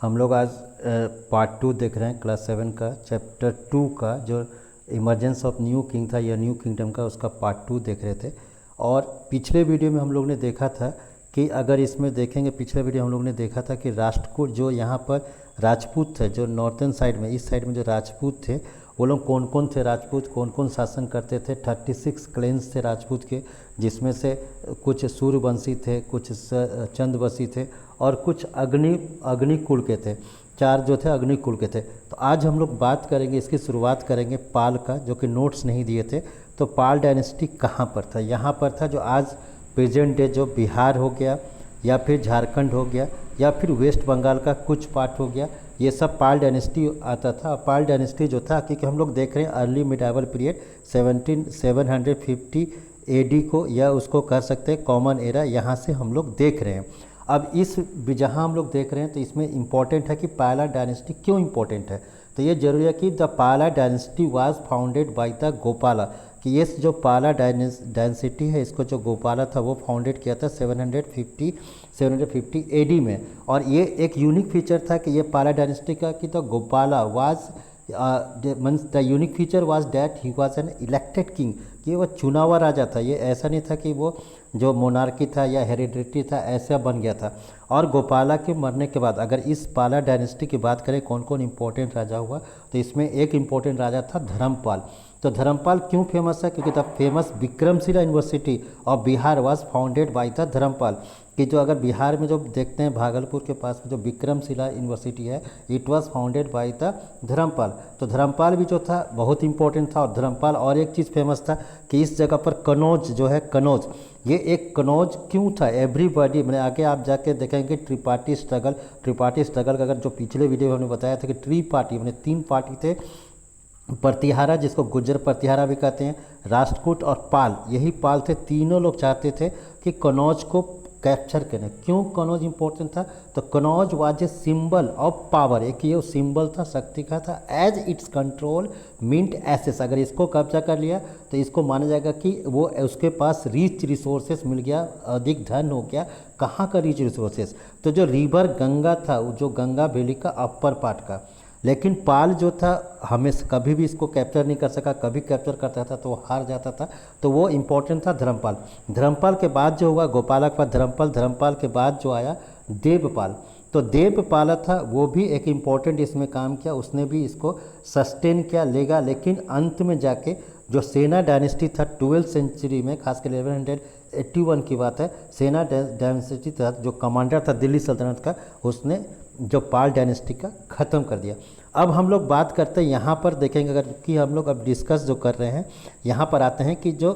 हम लोग आज पार्ट 2 देख रहे हैं क्लास 7 का चैप्टर 2 का जो इमरजेंस ऑफ न्यू किंग था या न्यू किंगडम का उसका पार्ट 2 देख रहे थे। और पिछले वीडियो में हम लोग ने देखा था कि अगर इसमें देखेंगे, पिछले वीडियो हम लोग ने देखा था कि राष्ट्रकूट जो यहाँ पर राजपूत थे, जो नॉर्थन साइड में, इस साइड में जो राजपूत थे वो लोग कौन कौन थे, राजपूत कौन कौन शासन करते थे। 36 क्लेन्स थे राजपूत के, जिसमें से कुछ सूर्यवंशी थे, कुछ चंद्रवंशी थे और कुछ अग्नि कुल के थे। 4 जो थे अग्नि कुल के थे। तो आज हम लोग बात करेंगे, इसकी शुरुआत करेंगे पाल का, जो कि नोट्स नहीं दिए थे। तो पाल डायनेस्टी कहाँ पर था? यहाँ पर था, जो आज प्रेजेंट डे जो बिहार हो गया या फिर झारखंड हो गया या फिर वेस्ट बंगाल का कुछ पार्ट हो गया, ये सब पाल डायनेस्टी आता था। पाल डायनेस्टी जो था, क्योंकि हम लोग देख रहे हैं अर्ली मिडाइवल पीरियड 750 AD को, या उसको कर सकते हैं कॉमन एरा, यहाँ से हम लोग देख रहे हैं। अब इस जहाँ हम लोग देख रहे हैं तो इसमें इम्पॉर्टेंट है कि पाला डायनेस्टी क्यों इम्पोर्टेंट है। तो ये जरूरी है कि द पाला dynasty was founded by the Gopala, कि ये जो पाला डायनेस्टी है, इसको जो गोपाला था वो फाउंडेड किया था 750 AD में। और ये एक यूनिक फीचर था कि ये पाला डायनेस्टी का कि तो Gopala was the unique feature was that he was an elected king, कि वो चुना हुआ राजा था। ये ऐसा नहीं था कि वो जो मोनार्की था या हेरिडिटी था ऐसा बन गया था। और गोपाला के मरने के बाद अगर इस पाला डायनेस्टी की बात करें कौन कौन इंपॉर्टेंट राजा हुआ, तो इसमें एक इम्पॉर्टेंट राजा था धर्मपाल। तो धर्मपाल क्यों फेमस है? क्योंकि the famous Vikramshila university of Bihar was founded by the Dharmapal, कि जो अगर बिहार में जो देखते हैं भागलपुर के पास में जो विक्रमशिला यूनिवर्सिटी है, it was founded by the Dharmapal. तो धर्मपाल भी जो था बहुत इंपॉर्टेंट था। और धर्मपाल और एक चीज़ फेमस था कि इस जगह पर कनौज जो है, कनौज, ये एक कनौज क्यों था? एवरीबॉडी, मैंने आगे आप जाके देखेंगे त्रिपाठी स्ट्रगल का अगर जो पिछले वीडियो में हमने बताया था कि त्रिपाठी मैंने 3 पार्टी थे, प्रतिहारा जिसको गुज्जर प्रतिहारा भी कहते हैं, राष्ट्रकूट और पाल, यही पाल थे। तीनों लोग चाहते थे कि कनौज को कैप्चर करें। क्यों कनौज इंपॉर्टेंट था? तो Kannauj was a symbol of power, एक ये सिंबल था शक्ति का था। As its control mint access, अगर इसको कब्जा कर लिया तो इसको माना जाएगा कि वो उसके पास रिच रिसोर्सेस मिल गया, अधिक धन हो गया। कहाँ का रिच रिसोर्सेस? तो जो रिवर गंगा था, जो गंगा वैली का अपर पार्ट का। लेकिन पाल जो था हमेशा कभी भी इसको कैप्चर नहीं कर सका, कभी कैप्चर करता था तो वो हार जाता था। तो वो इम्पोर्टेंट था धर्मपाल। धर्मपाल के बाद जो हुआ, गोपाला के बाद धर्मपाल के बाद जो आया देवपाल। तो देवपाल था, वो भी एक इम्पॉर्टेंट इसमें काम किया, उसने भी इसको सस्टेन किया लेगा। लेकिन अंत में जाके जो सेना डायनेस्टी था 12th सेंचुरी में, खासकर 1181 की बात है, सेना डायनेस्टी था, जो कमांडर था दिल्ली सल्तनत का, उसने जो पाल डायनेस्टी का ख़त्म कर दिया। अब हम लोग बात करते हैं, यहाँ पर देखेंगे अगर कि हम लोग अब डिस्कस जो कर रहे हैं, यहाँ पर आते हैं कि जो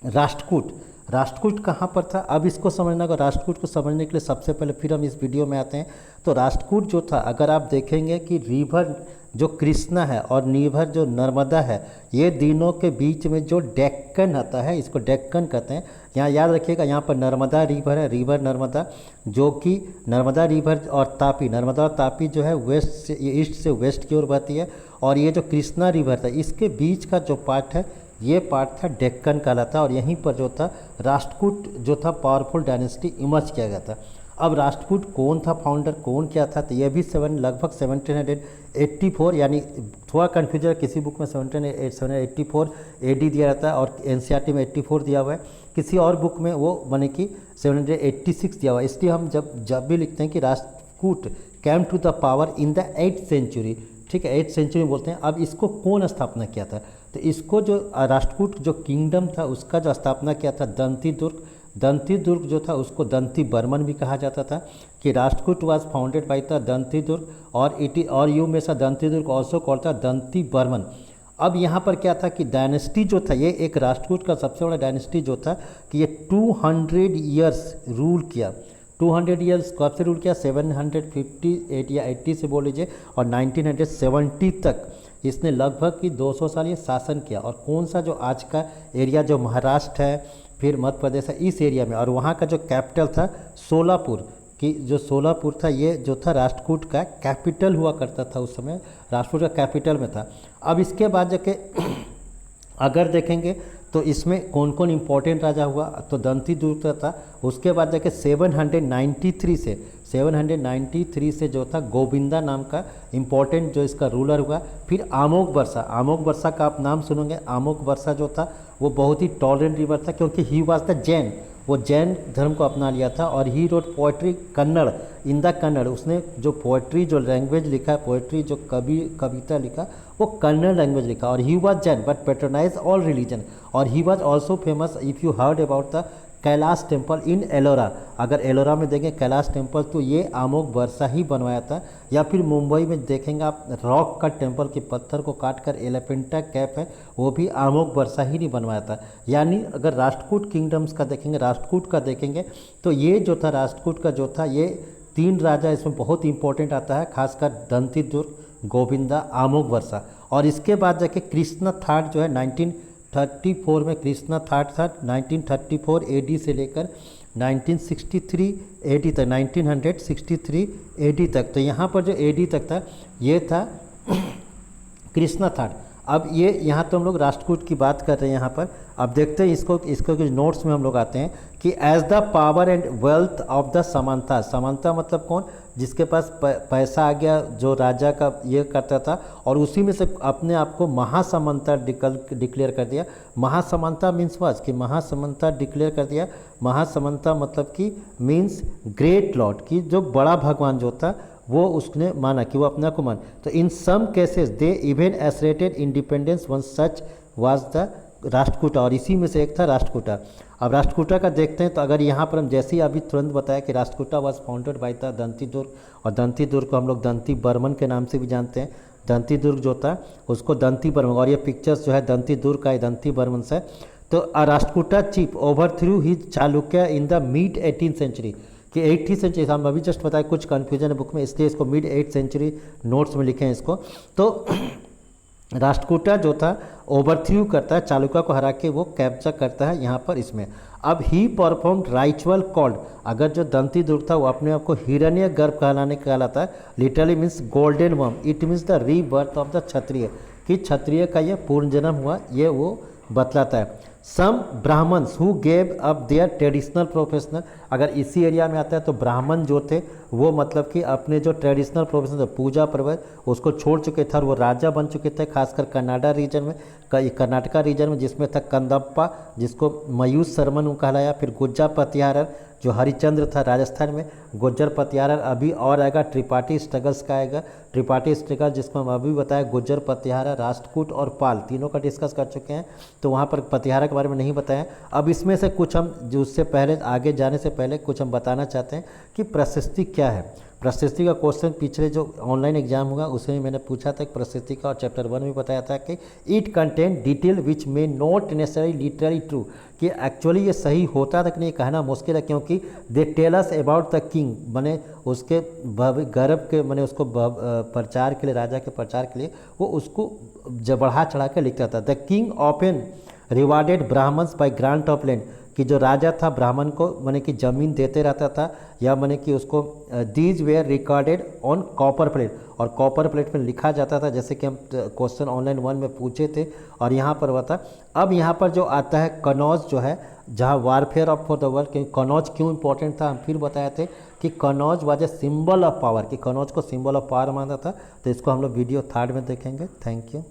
राष्ट्रकूट कहाँ पर था। अब इसको समझना होगा। राष्ट्रकूट को समझने के लिए सबसे पहले फिर हम इस वीडियो में आते हैं। तो राष्ट्रकूट जो था, अगर आप देखेंगे कि रिवर जो कृष्णा है और रिवर जो नर्मदा है, ये तीनों के बीच में जो डेक्कन आता है, इसको डेक्कन कहते हैं। यहाँ याद रखिएगा, यहाँ पर नर्मदा रिवर है, रिवर नर्मदा, जो कि नर्मदा रिवर और तापी, नर्मदा और तापी जो है वेस्ट से ईस्ट से वेस्ट की ओर बहती है। और ये जो कृष्णा रिवर था, इसके बीच का जो पार्ट है, ये पार्ट था डेक्कन कहलाता। और यहीं पर जो था राष्ट्रकूट जो था पावरफुल डायनेस्टी इमर्ज किया गया था। अब राष्ट्रकूट कौन था फाउंडर, कौन क्या था? तो ये भी लगभग 1784, यानी थोड़ा कन्फ्यूजन, किसी बुक में 1784 AD दिया रहता है और NCERT में 84 दिया हुआ है, किसी और बुक में वो माने कि 786 दिया हुआ है। इसलिए हम जब भी लिखते हैं कि Rashtrakuta came to the power in the 8th century, ठीक है, 8th सेंचुरी बोलते हैं। अब इसको कौन स्थापना किया था? तो इसको जो राष्ट्रकूट जो किंगडम था उसका जो स्थापना किया था दंती दुर्ग जो था, उसको दंती बर्मन भी कहा जाता था, कि Rashtrakuta was founded by the Dantidurga और यू में सा दंती दुर्ग ऑल्सो कॉल्ड था दंती बर्मन। अब यहाँ पर क्या था कि डायनेस्टी जो था, ये एक राष्ट्रकूट का सबसे बड़ा डायनेस्टी जो था कि ये 200 ईयर्स रूल किया। 200 ईयर्स कब से रूल किया? 750 या 80 से बोल लीजिए, और 1970 तक इसने लगभग कि 200 साल ये शासन किया। और कौन सा जो आज का एरिया जो महाराष्ट्र है, फिर मध्य प्रदेश है, इस एरिया में, और वहाँ का जो कैपिटल था सोलापुर, कि जो सोलापुर था ये जो था राष्ट्रकूट का कैपिटल हुआ करता था उस समय, राष्ट्रकूट का कैपिटल में था। अब इसके बाद जाके अगर देखेंगे तो इसमें कौन कौन इंपॉर्टेंट राजा हुआ, तो दंती दुर्ग था। उसके बाद जाके 793 से 793 से जो था गोविंदा नाम का इम्पोर्टेंट जो इसका रूलर हुआ। फिर अमोघ वर्षा, अमोघ वर्षा का आप नाम सुनोगे। अमोघ वर्षा जो था वो बहुत ही टॉलरेंट लीडर था, क्योंकि ही वाज द जैन, वो जैन धर्म को अपना लिया था। और he wrote poetry Kannada, in the Kannada, उसने जो पोइट्री जो लैंग्वेज लिखा, पोइट्री जो कविता लिखा वो कन्नड़ लैंग्वेज लिखा। और he was Jain but patronize all religion. और he was also famous, if you heard about the Kailash temple in Ellora, अगर एलोरा में देखें कैलाश टेम्पल तो ये अमोघ वर्षा ही बनवाया था। या फिर मुंबई में देखेंगे आप रॉक का टेम्पल के पत्थर को काट कर एलिफेंटा कैप है, वो भी अमोघ वर्षा ही नहीं बनवाया था। यानी अगर राष्ट्रकूट किंगडम्स का देखेंगे, राष्ट्रकूट का देखेंगे तो ये जो था राष्ट्रकूट का जो था, ये 3 राजा इसमें बहुत इंपॉर्टेंट आता है, खासकर दंतिदुर्ग, गोविंदा, अमोघ वर्षा। और इसके बाद जाके कृष्ण थाट जो है 1934 में कृष्णा थाट था। 1934 एडी से लेकर 1963 एडी तक, 1963 एडी तक, तो यहाँ पर जो एडी तक था ये था कृष्णा थाट। अब ये यहाँ तो हम लोग राष्ट्रकूट की बात कर रहे हैं यहाँ पर। अब देखते हैं इसको कुछ नोट्स में हम लोग आते हैं कि as the power and wealth of the samanta, samanta मतलब कौन, जिसके पास पैसा आ गया, जो राजा का ये करता था, और उसी में से अपने आप को महासामंता डिक्लेयर कर दिया। महासामंता मीन्स वाज कि महासामंता डिक्लेयर कर दिया। महासामंता मतलब कि मीन्स ग्रेट लॉर्ड, की जो बड़ा भगवान जो था वो उसने माना कि वो अपने को मान। तो in some cases they even asserted independence one such was the Rashtrakuta, और इसी में से एक था राष्ट्रकूटा। अब राष्ट्रकूटा का देखते हैं तो अगर यहाँ पर हम जैसे ही अभी तुरंत बताया कि Rashtrakuta was founded by the Dantidurga, और दंतिदुर्ग को हम लोग दंती बर्मन के नाम से भी जानते हैं। दंतिदुर्ग जो था उसको दंती बर्मन, और ये पिक्चर्स जो है दंतिदुर्ग का दंती बर्मन से। तो Rashtrakuta chief overthrew the Chalukya in the mid 18th century, कि 8th सेंचुरी, हम अभी जस्ट बताया कुछ कन्फ्यूजन है बुक में, इसलिए इसको मिड 8th सेंचुरी नोट्स में लिखे हैं इसको। तो राष्ट्रकूटा जो था ओवरथ्रू करता है, चालुक्य को हरा के वो कैप्चर करता है यहाँ पर इसमें। अब ही परफॉर्म राइचुअल कॉल्ड, अगर जो दंतिदुर्ग था वो अपने आप को हिरण्य गर्भ कहलाने कहलाता है, literally means golden worm, it means the rebirth of the Kshatriya, कि क्षत्रिय का ये पूर्ण जन्म हुआ, ये वो बतलाता है। Some Brahmins who gave up their traditional professional, अगर इसी एरिया में आता है तो ब्राह्मण जो थे वो मतलब कि अपने जो ट्रेडिशनल प्रोफेशन पूजा पर्वत उसको छोड़ चुके थे, और वो राजा बन चुके थे, खासकर कन्नाडा रीजन में, कर्नाटका रीजन में, जिसमें था कंदप्पा, जिसको मयूस शर्मन कहलाया। फिर गुज्जा पतिहारर जो हरिचंद्र था राजस्थान में, गुज्जर पतिहारर अभी और आएगा, त्रिपाठी स्ट्रगल्स का आएगा, त्रिपाठी स्ट्रगल जिसको हम अभी बताया, गुज्जर पतिहारर, राष्ट्रकूट और पाल तीनों का डिस्कस कर चुके हैं, तो वहाँ पर पतिहारा के बारे में नहीं बताया। अब इसमें से कुछ हम जो उससे पहले आगे जाने से पहले कुछ हम बताना चाहते हैं कि प्रशस्ति क्या है। प्रशस्ति का क्वेश्चन पिछले जो ऑनलाइन एग्जाम हुआ उसमें मैंने पूछा था कि प्रशस्ति का, और चैप्टर 1 में बताया था कि it content detail which may not necessary literally true, कि एक्चुअली ये सही होता था कि नहीं कहना मुश्किल है, क्योंकि they tell us about the king, माने उसके गर्भ के, माने उसको प्रचार के लिए, राजा के प्रचार के लिए वो उसको बढ़ा चढ़ा कर लिखता था। The king often rewarded Brahmans by grant of land, कि जो राजा था ब्राह्मण को माने कि ज़मीन देते रहता था, या माने कि उसको these where recorded on copper plate, और कॉपर प्लेट में लिखा जाता था, जैसे कि हम क्वेश्चन ऑनलाइन 1 में पूछे थे, और यहाँ पर बता। अब यहाँ पर जो आता है कनौज जो है, जहाँ warfare of for the world, क्योंकि कनौज क्यों इंपॉर्टेंट था हम फिर बताए थे कि Kannauj was a symbol of power, कि कनौज को सिंबल ऑफ पावर माना था। तो इसको हम लोग वीडियो 3rd में देखेंगे। Thank you.